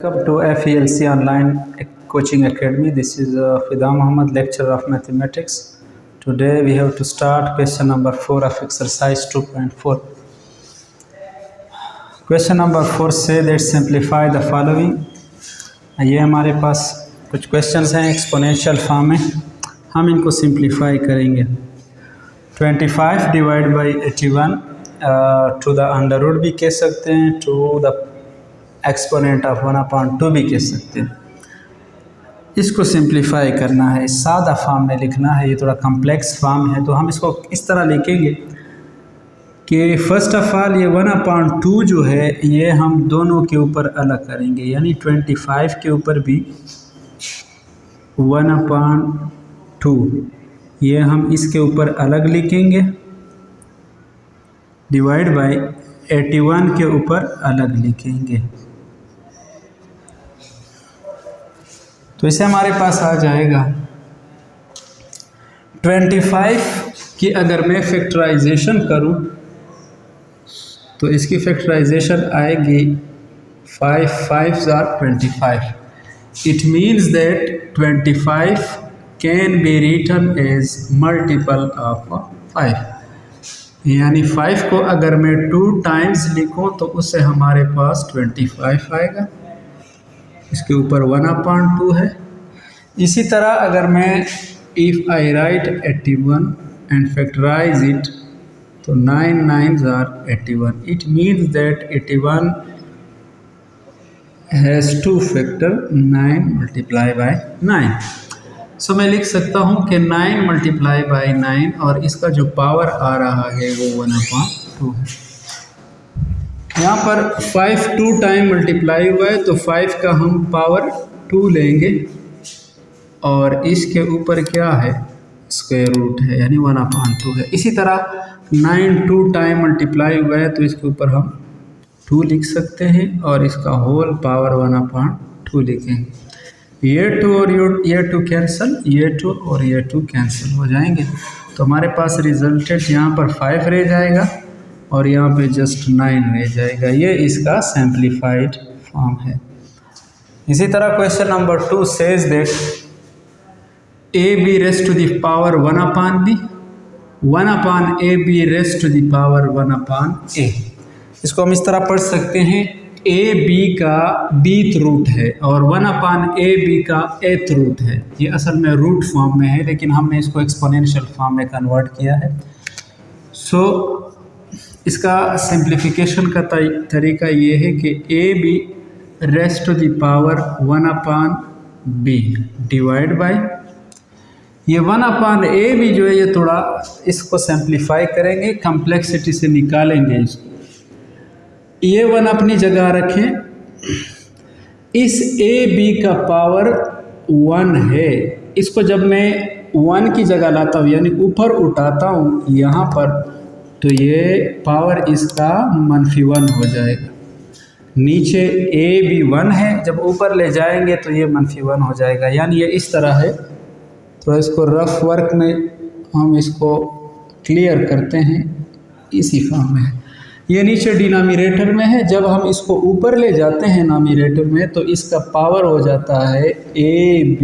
Welcome to FELC Online Coaching Academy. This is Fida Muhammad, lecturer of mathematics. Today we have to start question number 4 of exercise 2.4. Question number 4 say that simplify the following. ये हमारे पास कुछ questions हैं exponential form में, हम इनको simplify करेंगे. 25 divide by 81 to the under root भी कह सकते हैं, टू द एक्सपोनेंट ऑफ 1/2 भी कह सकते हैं. इसको सिंप्लीफाई करना है, सादा फॉर्म में लिखना है. ये थोड़ा कॉम्प्लेक्स फॉर्म है तो हम इसको इस तरह लिखेंगे कि फर्स्ट ऑफ ऑल ये 1/2 जो है ये हम दोनों के ऊपर अलग करेंगे, यानी 25 के ऊपर भी 1/2 ये हम इसके ऊपर अलग लिखेंगे, डिवाइड बाय 81 के ऊपर अलग लिखेंगे. तो इसे हमारे पास आ जाएगा 25 की अगर मैं फैक्टराइजेशन करूं तो इसकी फैक्टराइजेशन आएगी 5 5s are 25. It means that 25 can be written as multiple of 5. यानी 5 को अगर मैं 2 टाइम्स लिखूं तो उससे हमारे पास 25 आएगा, इसके ऊपर 1/2 है. इसी तरह अगर मैं if I write 81 and factorise it तो 9 9s are 81. It means that 81 has 2 factor 9 multiply by 9. So मैं लिख सकता हूँ कि 9 मल्टीप्लाई बाय 9 और इसका जो पावर आ रहा है वो 1/2 है. यहाँ पर 5 2 टाइम मल्टीप्लाई हुआ है तो 5 का हम पावर 2 लेंगे और इसके ऊपर क्या है, स्क्वायर रूट है, यानी 1/2 है. इसी तरह 9 2 टाइम मल्टीप्लाई हुआ है तो इसके ऊपर हम 2 लिख सकते हैं और इसका होल पावर 1/2 लिखेंगे. ये 2 और ये 2 कैंसिल, ये 2 और ये 2 कैंसिल हो जाएंगे. तो हमारे पास रिजल्टेंट यहाँ पर 5 रह जाएगा और यहाँ पे जस्ट 9 रह जाएगा. ये इसका सिंप्लीफाइड फॉर्म है. इसी तरह question number 2 says that ab raised to the power 1/b 1/ab raised to the power 1/a. इसको हम इस तरह पढ़ सकते हैं, ab का bth रूट है और 1/ab का th रूट है. ये असल में रूट फॉर्म में है लेकिन हमने इसको एक्सपोनेंशियल फॉर्म में कन्वर्ट किया है. सो इसका सिंप्लीफिकेशन का तरीका ये है कि ab raised to the power 1/b divide by ये 1/ab जो है ये थोड़ा इसको सिंप्लीफाई करेंगे, कॉम्प्लेक्सिटी से निकालेंगे इसको. ये 1 अपनी जगह रखें, इस ab का पावर 1 है, इसको जब मैं 1 की जगह लाता हूँ यानी ऊपर उठाता हूँ यहाँ पर तो ये पावर इसका -1 हो जाएगा. नीचे a भी 1 है, जब ऊपर ले जाएंगे तो ये -1 हो जाएगा. यानी ये इस तरह है. तो इसको रफ वर्क में हम इसको क्लियर करते हैं, इसी फॉर्म में है. ये नीचे डिनोमिनेटर में है, जब हम इसको ऊपर ले जाते हैं नोमिनेटर में तो इसका पावर हो जाता है ab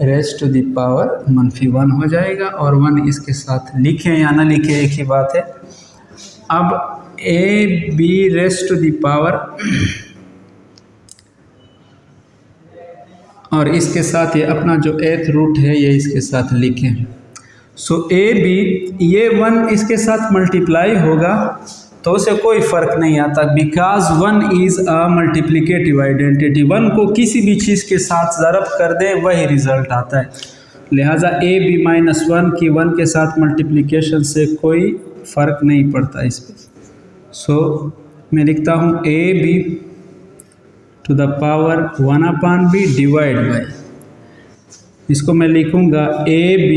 raised to the power -1 हो जाएगा और 1 इसके साथ लिखें या ना लिखें एक ही बात है. अब ab raised to the power और इसके साथ ये अपना जो th रूट है ये इसके साथ लिखें. सो ab ये 1 इसके साथ मल्टीप्लाई होगा तो उसे कोई फ़र्क नहीं आता, because 1 is a multiplicative identity. 1 को किसी भी चीज़ के साथ ज़रब कर दें वही रिज़ल्ट आता है. लिहाजा ab -1 की 1 के साथ मल्टीप्लिकेशन से कोई फ़र्क नहीं पड़ता इस पर. सो मैं लिखता हूँ ab to the power 1/b divide by, इसको मैं लिखूँगा ab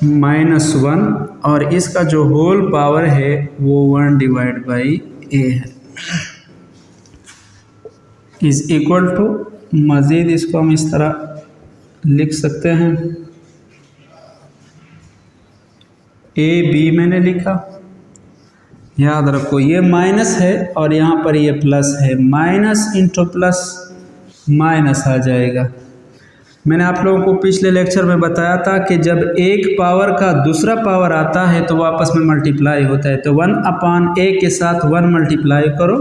-1 और इसका जो होल पावर है वो 1 डिवाइड बाई a है, इज इक्वल टू. मज़ीद इसको हम इस तरह लिख सकते हैं, ab मैंने लिखा, याद रखो ये माइनस है और यहाँ पर ये प्लस है, माइनस इंटू प्लस माइनस आ जाएगा। मैंने आप लोगों को पिछले लेक्चर में बताया था कि जब एक पावर का दूसरा पावर आता है तो वो आपस में मल्टीप्लाई होता है, तो 1/a के साथ 1 मल्टीप्लाई करो,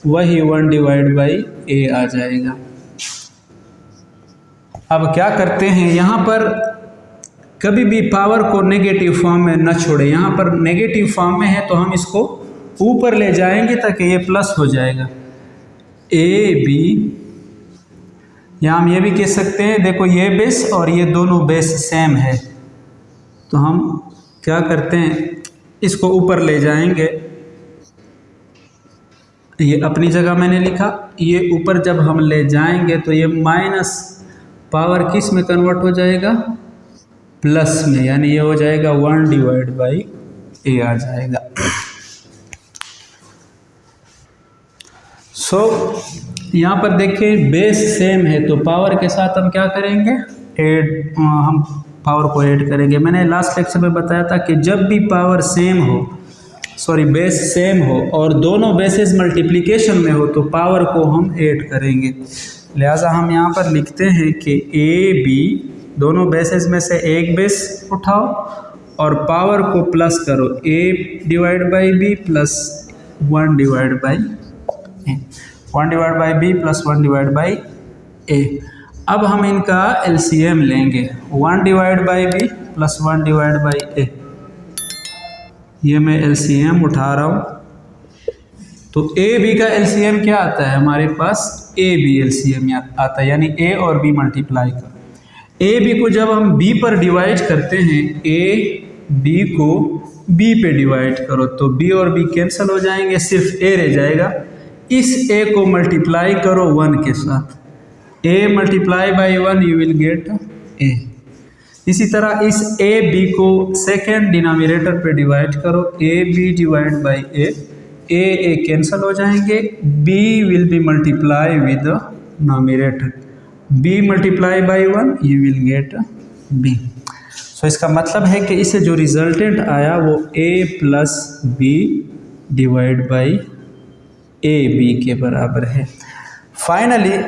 वही 1 डिवाइड बाई a आ जाएगा। अब क्या करते हैं, यहाँ पर कभी भी पावर को नेगेटिव फॉर्म में न छोड़े। यहाँ पर नेगेटिव फॉर्म में है तो हम इसको ऊपर ले जाएंगे ताकि ये प्लस हो जाएगा। ab, यहाँ हम ये भी कह सकते हैं, देखो ये बेस और ये दोनों बेस सेम है, तो हम क्या करते हैं, इसको ऊपर ले जाएंगे। ये अपनी जगह मैंने लिखा, ये ऊपर जब हम ले जाएंगे तो ये माइनस पावर किस में कन्वर्ट हो जाएगा, प्लस में, यानी ये हो जाएगा 1 डिवाइड बाई a आ जाएगा। सो यहाँ पर देखिए बेस सेम है तो पावर के साथ हम क्या करेंगे, हम पावर को ऐड करेंगे। मैंने लास्ट लेक्चर में बताया था कि जब भी पावर सेम हो, बेस सेम हो और दोनों बेसेस मल्टीप्लिकेशन में हो तो पावर को हम ऐड करेंगे। लिहाजा हम यहाँ पर लिखते हैं कि a b, दोनों बेसेस में से एक बेस उठाओ और पावर को प्लस करो, a divide by b plus 1 divide by a, 1 divide by b plus 1 divide by a। अब हम इनका LCM लेंगे, 1 divide by b plus 1 divide by a, ये मैं LCM उठा रहा हूँ। तो a b का LCM क्या आता है हमारे पास, a b LCM आता है, यानी a और b मल्टीप्लाई करो। a b को जब हम b पर डिवाइड करते हैं, a b को b पे डिवाइड करो तो b और b कैंसिल हो जाएंगे, सिर्फ a रह जाएगा। इस a को मल्टीप्लाई करो 1 के साथ, a multiply by 1 you will get a। इसी तरह इस a b को सेकेंड डिनोमिनेटर पे डिवाइड करो, a b divide by a cancel हो जाएंगे, b will be multiply with the nominator, b multiply by 1 you will get b। सो इसका मतलब है कि इसे जो रिजल्टेंट आया वो a plus b divide by a b के बराबर है। फाइनली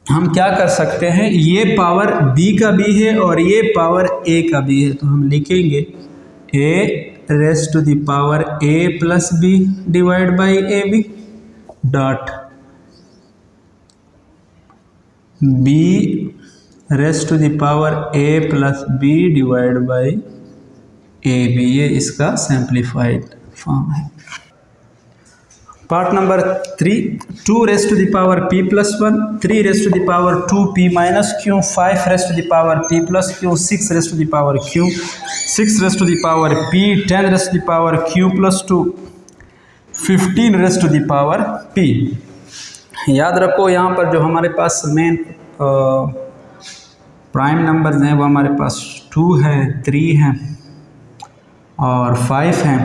हम क्या कर सकते हैं, ये पावर b का भी है और ये पावर a का भी है, तो हम लिखेंगे a raised to the power a plus b divide by a b dot b raised to the power a plus b divide by a b। ये इसका सिंप्लीफाइड फॉर्म है। Part number 3, 2 rest to the power p plus 1, 3 raised to the power 2p minus q, 5 raised to the power p plus q, 6 raised to the power q, 6 raised to the power p, 10 raised to the power q plus 2, 15 raised to the power p। याद रखो यहाँ पर जो हमारे पास main prime numbers हैं वो हमारे पास 2 है, 3 हैं और 5 हैं।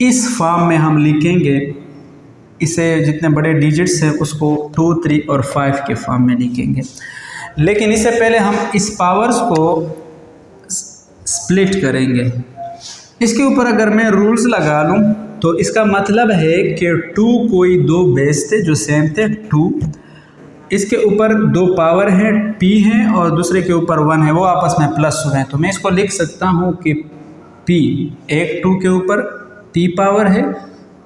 इस फॉर्म में हम लिखेंगे, इसे जितने बड़े डिजिट्स हैं उसको 2, 3 और 5 के फॉर्म में लिखेंगे। लेकिन इससे पहले हम इस पावर्स को स्प्लिट करेंगे। इसके ऊपर अगर मैं रूल्स लगा लूँ तो इसका मतलब है कि 2 कोई दो बेस थे जो सेम थे, 2, इसके ऊपर 2 पावर हैं p हैं और दूसरे के ऊपर 1 है, वो आपस में प्लस हुए हैं, तो मैं इसको लिख सकता हूँ कि p, एक 2 के ऊपर p पावर है,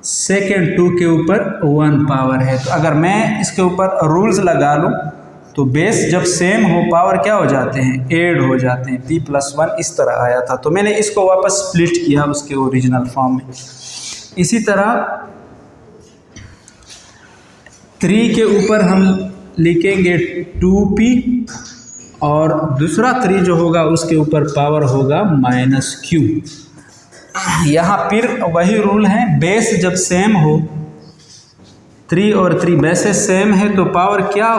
सेकेंड 2 के ऊपर 1 पावर है। तो अगर मैं इसके ऊपर रूल्स लगा लूँ तो बेस जब सेम हो पावर क्या हो जाते हैं, ऐड हो जाते हैं, p प्लस 1 इस तरह आया था, तो मैंने इसको वापस स्प्लिट किया उसके ओरिजिनल फॉर्म में। इसी तरह 3 के ऊपर हम लिखेंगे 2p और दूसरा 3 जो होगा उसके ऊपर पावर होगा -q। यहाँ फिर वही रूल है, बेस जब सेम हो, 3 और 3 बेसेस सेम है तो पावर क्या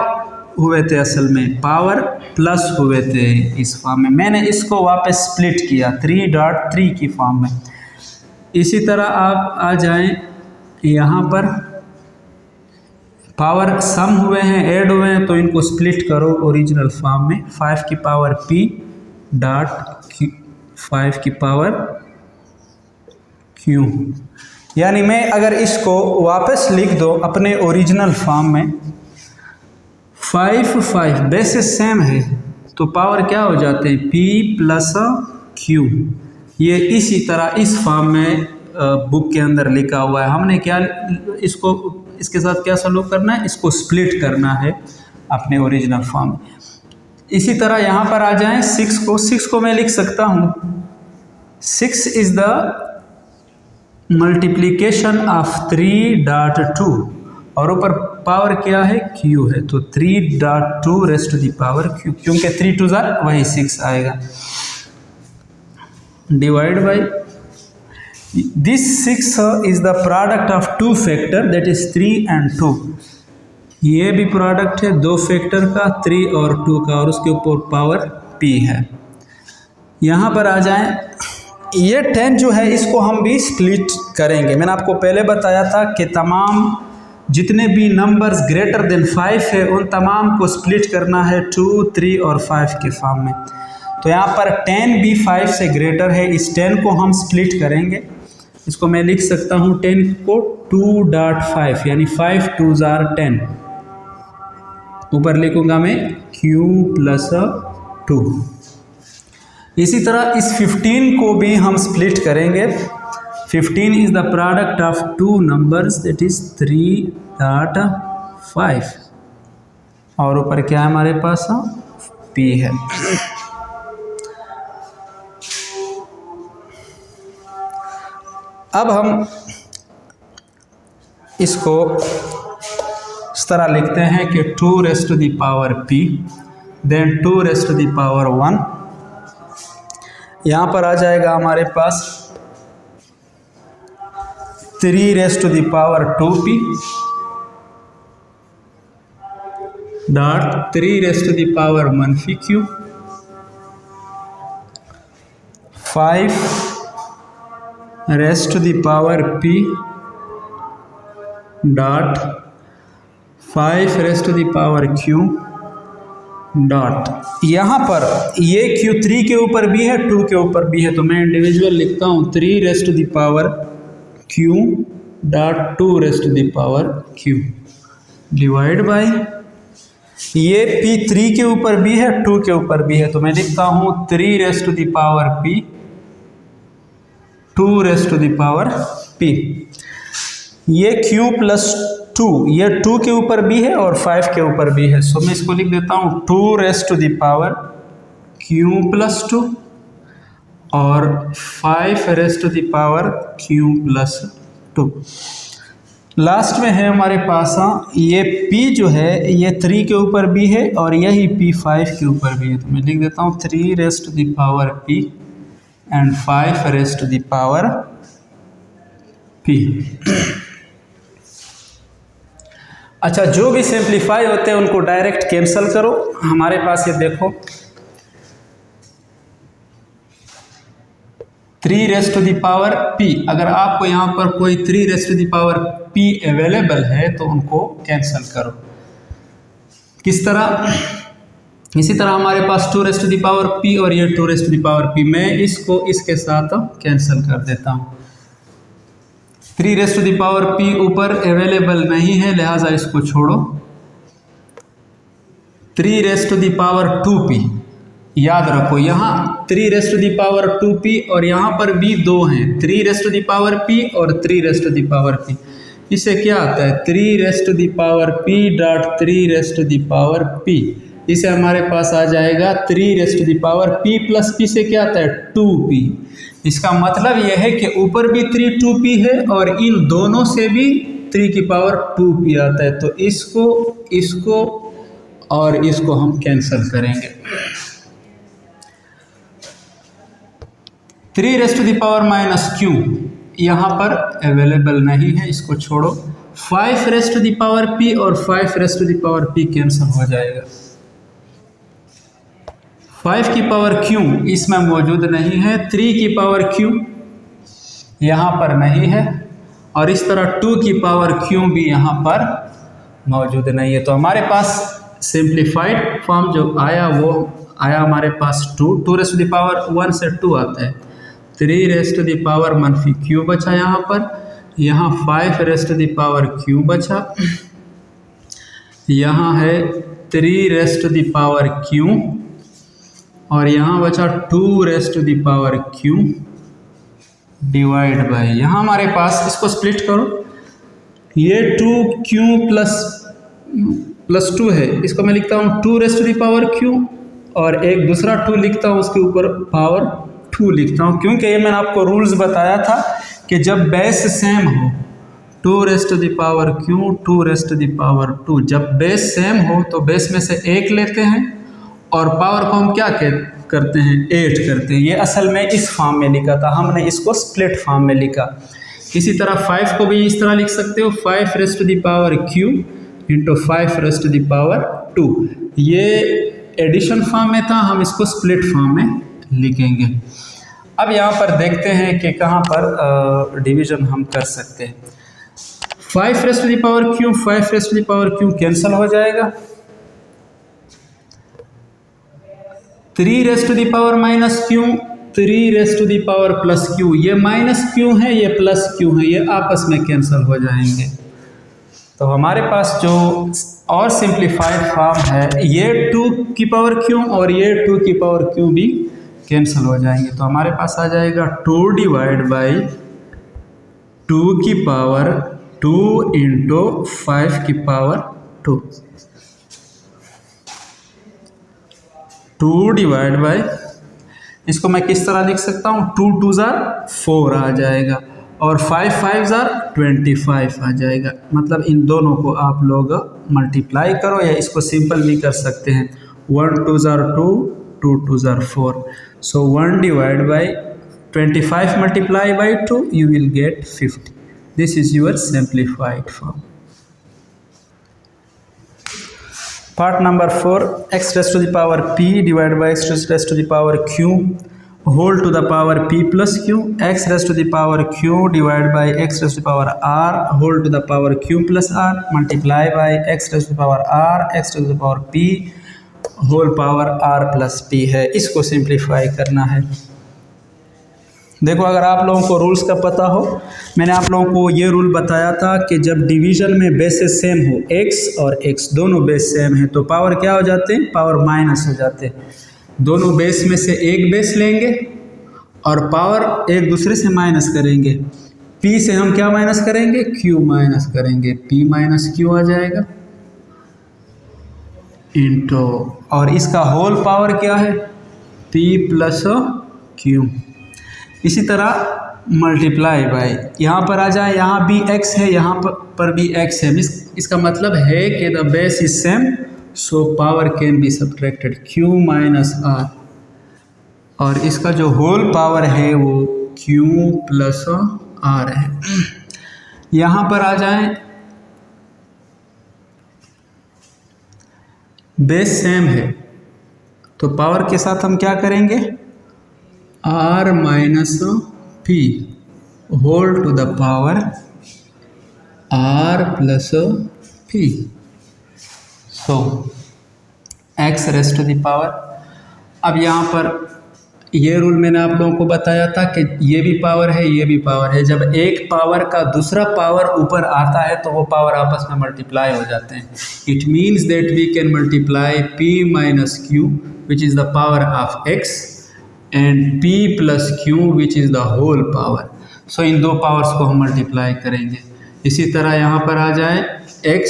हुए थे, असल में पावर प्लस हुए थे इस फॉर्म में। मैंने इसको वापस स्प्लिट किया 3.3 की फॉर्म में। इसी तरह आप आ जाएं यहाँ पर, पावर सम हुए हैं, ऐड हुए हैं, तो इनको स्प्लिट करो ओरिजिनल फॉर्म में, 5 की पावर p डॉट 5 की पावर q। यानी मैं अगर इसको वापस लिख दो अपने ओरिजिनल फॉर्म में, 5 5 बेसिस सेम है तो पावर क्या हो जाते हैं, P प्लस Q। ये इसी तरह इस फॉर्म में बुक के अंदर लिखा हुआ है। हमने क्या इसको इसके साथ क्या सलूक करना है, इसको स्प्लिट करना है अपने ओरिजिनल फॉर्म में। इसी तरह यहाँ पर आ जाएं 6 को मैं लिख सकता हूँ 6 इज द मल्टीप्लिकेशन ऑफ 3.2 और ऊपर पावर क्या है, Q है, तो 3.2 raised to the power Q, क्योंकि 3 2 वही 6 आएगा, divide by this 6 is the product of 2 factor that is 3 and 2। ये भी प्रोडक्ट है 2 फैक्टर का, 3 और 2 का, और उसके ऊपर पावर P है। यहाँ पर आ जाएं, ये 10 जो है इसको हम भी स्प्लिट करेंगे। मैंने आपको पहले बताया था कि तमाम जितने भी नंबर्स ग्रेटर देन 5 है उन तमाम को स्प्लिट करना है 2, 3 और 5 के फॉर्म में। तो यहाँ पर 10 भी 5 से ग्रेटर है, इस 10 को हम स्प्लिट करेंगे। इसको मैं लिख सकता हूँ 10 को 2.5 यानी 5 2s are 10, ऊपर लिखूंगा मैं Q प्लस 2। इसी तरह इस 15 को भी हम स्प्लिट करेंगे। 15 is the product of 2 numbers that is 3.5 और ऊपर क्या है हमारे पास, P है। अब हम इसको इस तरह लिखते हैं कि 2 rest to the power P then 2 rest to the power 1। यहाँ पर आ जाएगा हमारे पास 3 raised to the power 2P dot 3 raised to the power 1Q, 5 raised to the power P dot 5 raised to the power Q dot, यहाँ पर ये Q 3 के ऊपर भी है 2 के ऊपर भी है, तो मैं इंडिविजुअल लिखता हूँ 3 raised to the power Q dot 2 rest to the power Q divide by ये P 3 के ऊपर भी है 2 के ऊपर भी है, तो मैं लिखता हूँ 3 raised to the power P 2 rest to the power P। ये Q प्लस 2 ये 2 के ऊपर भी है और 5 के ऊपर भी है, सो मैं इसको लिख देता हूँ 2 rest to the power Q plus 2 और 5 raised to the power Q plus 2। Last में है हमारे पास ये P जो है ये 3 के ऊपर भी है और यही P 5 के ऊपर भी है, तो मैं लिख देता हूँ 3 raised to the power P and 5 raised to the power P। अच्छा, जो भी सिंप्लीफाई होते हैं उनको डायरेक्ट कैंसिल करो। हमारे पास ये देखो 3 raised to the power P, अगर आपको यहाँ पर कोई 3 raised to the power P available है तो उनको कैंसिल करो। किस तरह, इसी तरह हमारे पास 2 rest to the power P और ये 2 rest to the power P, मैं इसको इसके साथ कैंसिल कर देता हूँ। 3 raised to the power P ऊपर अवेलेबल नहीं है लिहाजा इसको छोड़ो। 3 raised to the power 2P, याद रखो यहाँ 3 raised to the power 2P और यहाँ पर भी 2 हैं, 3 raised to the power P और 3 raised to the power P। इससे क्या आता है 3 raised to the power P dot 3 raised to the power P, इसे हमारे पास आ जाएगा 3 raised to the power P plus P से क्या आता है 2P। इसका मतलब यह है कि ऊपर भी 3 2P है और इन दोनों से भी 3 की पावर 2P आता है, तो इसको और इसको हम कैंसिल करेंगे। 3 raised to the power minus Q यहाँ पर अवेलेबल नहीं है, इसको छोड़ो। 5 raised to the power P और 5 raised to the power P cancel हो जाएगा। 5 की पावर Q इसमें मौजूद नहीं है, 3 की पावर Q यहाँ पर नहीं है और इस तरह 2 की पावर Q भी यहाँ पर मौजूद नहीं है। तो हमारे पास सिंप्लीफाइड फॉर्म जो आया वो आया हमारे पास 2 रेस्ट टू द पावर 1 से 2 आता है, 3 raised to the power -Q बचा यहाँ पर, यहाँ 5 raised to the power Q बचा, यहाँ है 3 raised to the power Q, और यहाँ बचा 2 rest to the power Q divide by, यहाँ हमारे पास, इसको स्प्लिट करो, ये 2q प्लस 2 है, इसको मैं लिखता हूँ 2 rest to the power q, और एक दूसरा 2 लिखता हूँ, उसके ऊपर पावर 2 लिखता हूँ, क्योंकि ये मैंने आपको रूल्स बताया था कि जब बेस सेम हो, 2 rest to the power q 2 rest to the power 2, जब बेस सेम हो तो बेस में से 1 लेते हैं और पावर को हम क्या करते हैं, 8 करते हैं। ये असल में इस फॉर्म में लिखा था, हमने इसको स्प्लिट फॉर्म में लिखा। इसी तरह 5 को भी इस तरह लिख सकते हो, 5 raised to the power q इंटू 5 रेस्ट टू द पावर 2। ये एडिशन फॉर्म में था, हम इसको स्प्लिट फॉर्म में लिखेंगे। अब यहाँ पर देखते हैं कि कहाँ पर डिवीजन हम कर सकते हैं। 5 raised to the power q 5 raised to the power q cancel हो जाएगा, 3 raised to the power minus q 3 raised to the power plus q, ये माइनस q है, ये प्लस q है, ये आपस में कैंसिल हो जाएंगे। तो हमारे पास जो और सिंप्लीफाइड फॉर्म है, ये 2 की पावर q और ये 2 की पावर q भी कैंसिल हो जाएंगे। तो हमारे पास आ जाएगा 2 डिवाइड बाई 2 की पावर 2 इंटू 5 की पावर 2, 2 डिवाइड बाई, इसको मैं किस तरह लिख सकता हूँ, 2 2 जार 4 आ जाएगा, और 5 5 जार 25 आ जाएगा। मतलब इन दोनों को आप लोग मल्टीप्लाई करो, या इसको सिंपल भी कर सकते हैं, 1 2 jar 2 2 2 jar 4, so 1 divide by 25 multiply by 2 you will get 50. This is your simplified form. Part number 4, x raised to the power p divided by x raised to the power q whole to the power p plus q, x raised to the power q divided by x raised to the power r whole to the power q plus r multiply by x raised to the power r x raised to the power p whole power r plus p है। इसको simplify करना है। देखो, अगर आप लोगों को rules का पता हो, मैंने आप लोगों को ये रूल बताया था कि जब डिवीजन में बेसेस सेम हो, x और x दोनों बेस सेम है, तो पावर क्या हो जाते हैं, पावर माइनस हो जाते हैं। दोनों बेस में से एक बेस लेंगे और पावर एक दूसरे से माइनस करेंगे। p से हम क्या माइनस करेंगे, q माइनस करेंगे, p माइनस q आ जाएगा इंटू, और इसका होल पावर क्या है, p प्लस q। इसी तरह मल्टीप्लाई बाय, यहाँ पर आ जाए, यहाँ भी x है, यहाँ पर भी x है, इसका मतलब है कि the base is same, so power can be subtracted, q minus r, और इसका जो होल पावर है वो q प्लस r है। यहाँ पर आ जाए, बेस सेम है, तो पावर के साथ हम क्या करेंगे, r minus p whole to the power r plus p, so x raised to the power. अब यहाँ पर ये रूल मैंने आप लोगों को बताया था कि ये भी पावर है, ये भी पावर है, जब एक पावर का दूसरा पावर ऊपर आता है तो वो पावर आपस में मल्टीप्लाई हो जाते हैं। It means that we can multiply p minus q which is the power of x and p plus q which is the whole power. So इन दो पावर्स को हम मल्टीप्लाई करेंगे। इसी तरह यहाँ पर आ जाए, x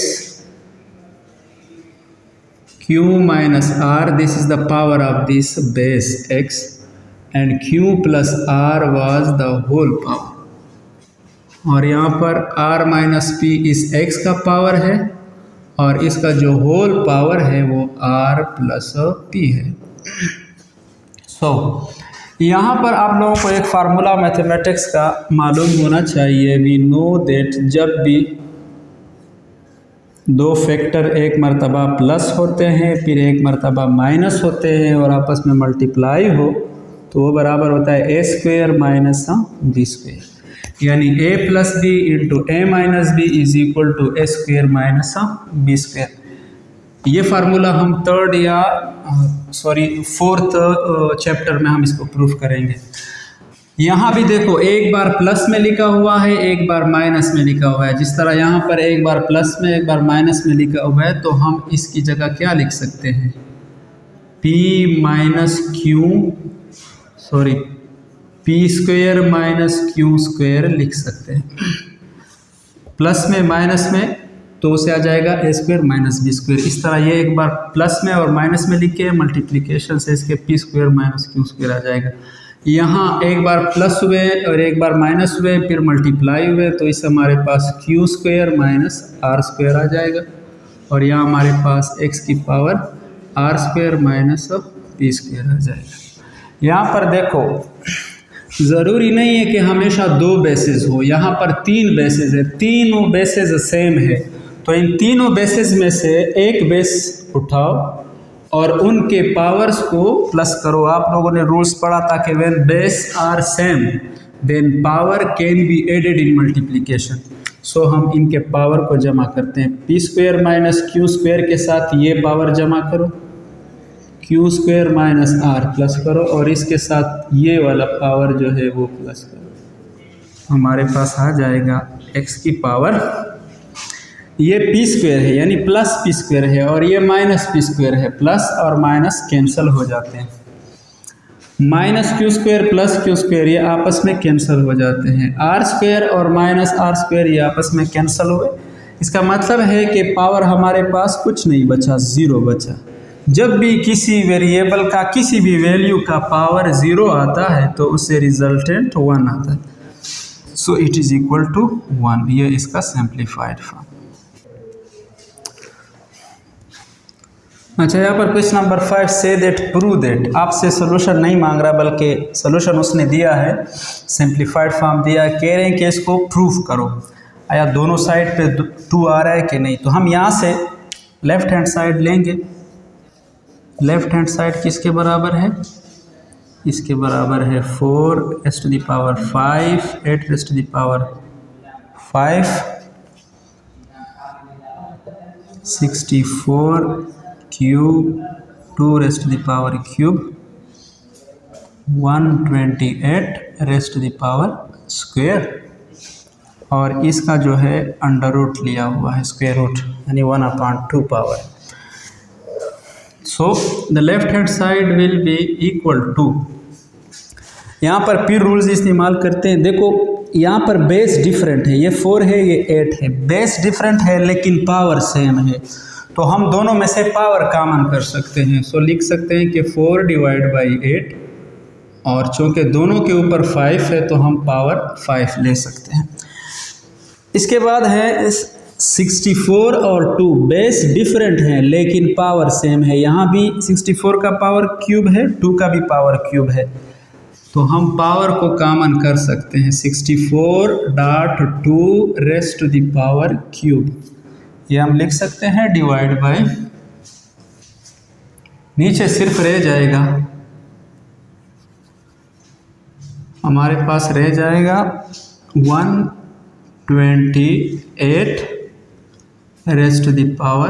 q minus r, this is the power of this base x, and q plus r was the whole power, और यहाँ पर r माइनस p इस x का पावर है, और इसका जो होल पावर है वो r प्लस p है। सो यहाँ पर आप लोगों को एक फार्मूला मैथमेटिक्स का मालूम होना चाहिए। वी नो दैट जब भी दो फैक्टर एक मर्तबा प्लस होते हैं, फिर एक मर्तबा माइनस होते हैं, और आपस में मल्टीप्लाई हो, तो वो बराबर होता है A square minus B square, यानी A plus B into A minus B is equal to A square minus B square. ये फार्मूला हम फोर्थ चैप्टर में हम इसको प्रूफ करेंगे। यहाँ भी देखो एक बार प्लस में लिखा हुआ है, एक बार माइनस में लिखा हुआ है। जिस तरह यहाँ पर एक बार प्लस में एक बार माइनस में लिखा हुआ है, तो हम इसकी जगह क्या लिख सकते हैं, p minus Q sorry P square minus Q square लिख सकते हैं। प्लस में माइनस में तो उसे आ जाएगा ए स्क्वेयर माइनस बी स्क्वेयर। इस तरह ये एक बार प्लस में और माइनस में लिख के मल्टीप्लिकेशन से इसके P square minus Q square आ जाएगा। यहाँ एक बार प्लस हुए और एक बार माइनस हुए फिर मल्टीप्लाई हुए, तो इस हमारे पास Q square minus R square आ जाएगा। और यहाँ हमारे पास एक्स की power R square minus P square आ जाएगा। यहाँ पर देखो ज़रूरी नहीं है कि हमेशा दो बेसिस हो, यहाँ पर तीन बेसिस है, तीनों बेसिस सेम है। तो इन तीनों बेसिस में से एक बेस उठाओ और उनके पावर्स को प्लस करो। आप लोगों ने रूल्स पढ़ा था कि when base are same then power can be added in multiplication. So हम इनके पावर को जमा करते हैं। P square minus Q square के साथ ये पावर जमा करो, Q square minus R plus करो, और इसके साथ ये वाला पावर जो है वो प्लस करो। हमारे पास आ जाएगा एक्स की पावर, ये पी स्क्वेयर है यानी प्लस पी स्क्वेयर है, और ये माइनस पी स्क्वेयर है। प्लस और माइनस कैंसिल हो जाते हैं। Minus Q square plus Q square ये आपस में कैंसिल हो जाते हैं। आर स्क्वेयर और माइनस आर स्क्वेयर ये आपस में कैंसिल हुए। इसका मतलब है कि पावर हमारे पास कुछ नहीं बचा, ज़ीरो बचा। जब भी किसी वेरिएबल का किसी भी वैल्यू का पावर ज़ीरो आता है तो उससे रिजल्टेंट वन आता है। So it is equal to one. ये इसका सिंप्लीफाइड फॉर्म। अच्छा, यहाँ पर question number 5 say that prove that, आपसे सोल्यूशन नहीं मांग रहा बल्कि सोल्यूशन उसने दिया है, सिंप्लीफाइड फॉर्म दिया है, कह रहे हैं कि इसको प्रूफ करो। आया दोनों साइड पे 2 आ रहा है कि नहीं। तो हम यहाँ से लेफ्ट हैंड साइड लेंगे। लेफ्ट हैंड साइड किसके बराबर है, इसके बराबर है 4 raised to the power 5, 8 raised to the power 5, 64 cube 2 raised to the power cube 128 raised to the power square, और इसका जो है अंडर रूट लिया हुआ है, स्क्वायर रूट यानी 1/2 power. So the left hand side will be equal to, यहाँ पर पी रूल्स इस्तेमाल करते हैं। देखो यहाँ पर बेस डिफरेंट है, ये 4 है ये 8 है, बेस डिफरेंट है लेकिन पावर सेम है। तो हम दोनों में से पावर कॉमन कर सकते हैं। सो लिख सकते हैं कि 4 डिवाइड बाई 8, और चूँकि दोनों के ऊपर 5 है तो हम पावर 5 ले सकते हैं। इसके बाद है 64 और 2, बेस डिफरेंट है लेकिन पावर सेम है। यहाँ भी 64 का पावर क्यूब है, 2 का भी पावर क्यूब है, तो हम पावर को कॉमन कर सकते हैं। 64.2 raised to the power cube, ये हम लिख सकते हैं डिवाइड बाय, नीचे सिर्फ रह जाएगा, हमारे पास रह जाएगा 128 रेस्ट टू द पावर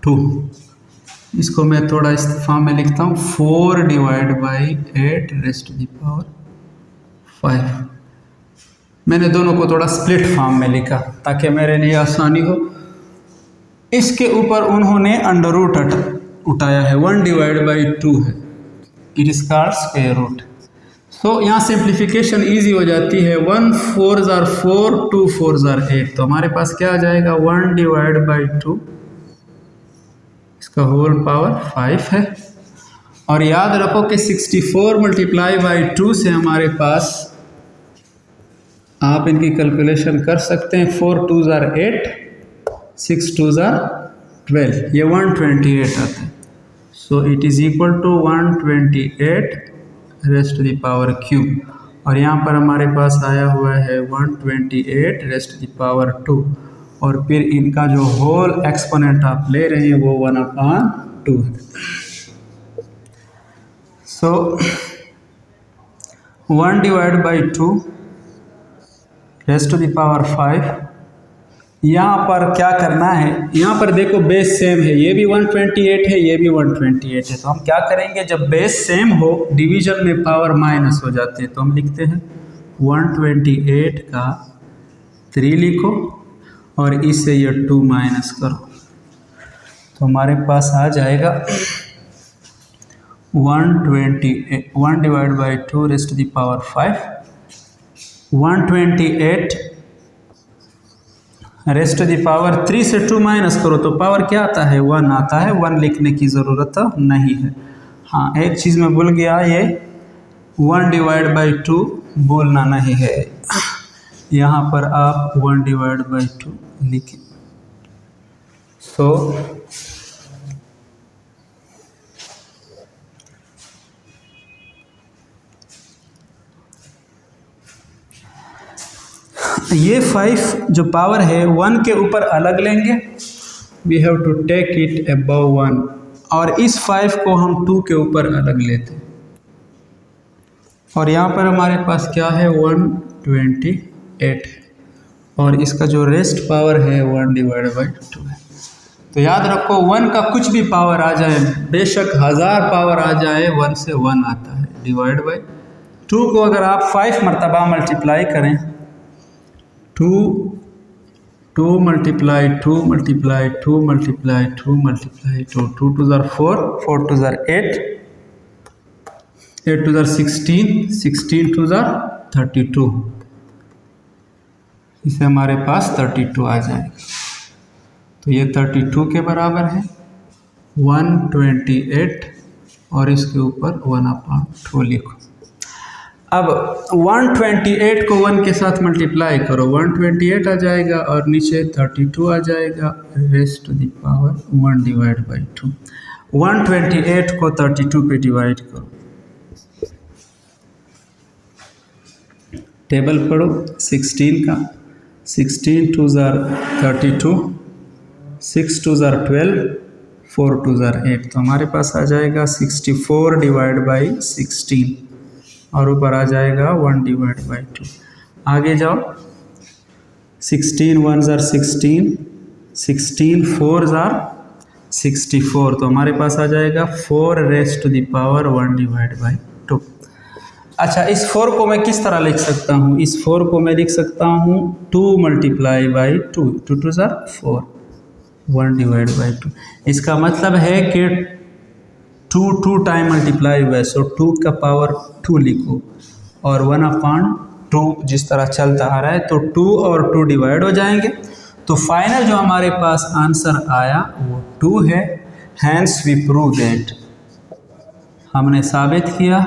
2। इसको मैं थोड़ा इस फॉर्म में लिखता हूँ, 4 divide by 8 raise to the power 5। मैंने दोनों को थोड़ा स्प्लिट फॉर्म में लिखा ताकि मेरे लिए आसानी हो। इसके ऊपर उन्होंने अंडर रूट उठाया है, 1 डिवाइड बाई 2 है, it is called square root. तो यहाँ सिंप्लीफिकेशन इजी हो जाती है। 1 4 जार 4, 2 4 जार 8, तो हमारे पास क्या आ जाएगा 1 डिवाइड बाई 2, इसका होल पावर 5 है। और याद रखो कि 64 मल्टीप्लाई बाई 2 से हमारे पास, आप इनकी कैलकुलेशन कर सकते हैं, 4 2 जार 8, 6 2 जार 12, ये 128 आता है। So it is equal to 128 raise to the power cube, और यहाँ पर हमारे पास आया हुआ है 128 रेस्ट टू द पावर 2, और फिर इनका जो होल एक्सपोनेंट आप ले रहे हैं वो 1/2 है। So 1 divide by 2 rest to the power 5 यहाँ पर क्या करना है, यहाँ पर देखो बेस सेम है, ये भी 128 है, ये भी 128 है। तो हम क्या करेंगे, जब बेस सेम हो डिवीजन में पावर माइनस हो जाते हैं, तो हम लिखते हैं 128 का 3 लिखो और इससे ये 2 माइनस करो, तो हमारे पास आ जाएगा 128 1 divide by 2 raise to the power 5, 128 raise to the power 3 से 2 माइनस करो तो पावर क्या आता है, 1 आता है। 1 लिखने की ज़रूरत नहीं है। हाँ, एक चीज़ मैं भूल गया, ये 1 डिवाइड बाई 2 बोलना नहीं है, यहाँ पर आप 1 डिवाइड बाई 2 लिखें। सो ये 5 जो पावर है 1 के ऊपर अलग लेंगे, we have to take it above 1, और इस 5 को हम 2 के ऊपर अलग लेते हैं, और यहाँ पर हमारे पास क्या है 128 और इसका जो रेस्ट पावर है 1 डिवाइड बाई 2 है। तो याद रखो 1 का कुछ भी पावर आ जाए, बेशक 1000 पावर आ जाए, 1 से 1 आता है, डिवाइड बाई 2 को अगर आप 5 मरतबा मल्टीप्लाई करें, 2 मल्टीप्लाई 2 मल्टीप्लाई 2 मल्टीप्लाई 2 मल्टीप्लाई 2, 2 2 ज़ार 4, 4 2 ज़ार 8, 8 2 ज़ार 16, 16 2 ज़ार 32, इसे हमारे पास 32 आ जाएगा। तो ये 32 के बराबर है 128 और इसके ऊपर 1/2 लिखो। अब 128 को 1 के साथ मल्टीप्लाई करो, 128 आ जाएगा और नीचे 32 आ जाएगा, raise to the power 1 divide by 2। 128 को 32 पे डिवाइड करो, टेबल पढ़ो 16 का, 16 2 ज़ार 32, 6 2 ज़ार 12, 4 2 ज़ार 8, तो हमारे पास आ जाएगा 64 डिवाइड बाई 16 और ऊपर आ जाएगा 1 डिवाइड बाई 2। आगे जाओ, 16 1 ज़ार 16, 16 4 ज़ार 64, तो हमारे पास आ जाएगा 4 raise to the power 1 divide by 2। अच्छा, इस 4 को मैं किस तरह लिख सकता हूँ, इस 4 को मैं लिख सकता हूँ 2 मल्टीप्लाई बाई 2, 2 2 ज़ार 4, 1 डिवाइड बाई 2। इसका मतलब है कि 2 टाइम मल्टीप्लाई हुआ है, सो 2 का पावर 2 लिखो और 1/2 जिस तरह चलता आ रहा है, तो 2 और 2 डिवाइड हो जाएंगे। तो फाइनल जो हमारे पास आंसर आया वो 2 है। हैंस वी प्रूव दैट, हमने साबित किया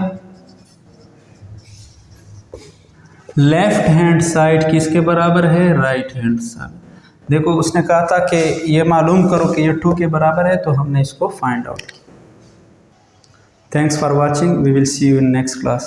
लेफ्ट हैंड साइड किसके बराबर है, राइट हैंड साइड। देखो उसने कहा था कि ये मालूम करो कि ये 2 के बराबर है, तो हमने इसको फाइंड आउट किया। Thanks for watching. We will see you in next class.